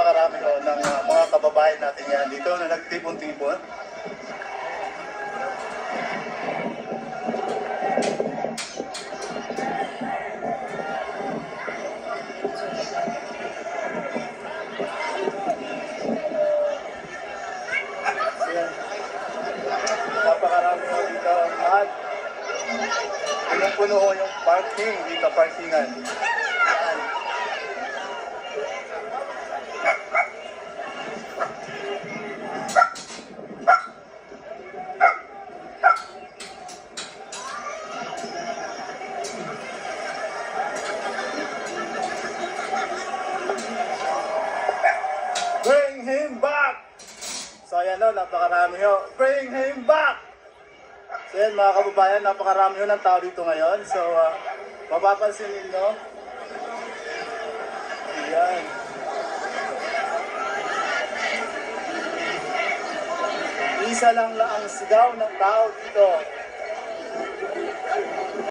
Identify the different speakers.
Speaker 1: napakarami ho ng mga kababayan natin yan dito na nagtipon-tipon. Napakarami ho dito at punong-puno ho yung parking dito, parkingan. Yan. Bring him back! So ayan o, napakarami ho. Bring him back! So yan mga kababayan, napakarami ho ng tao dito ngayon. So mapapansin ninyo. Ayan. Isa lang ang sigaw ng tao dito.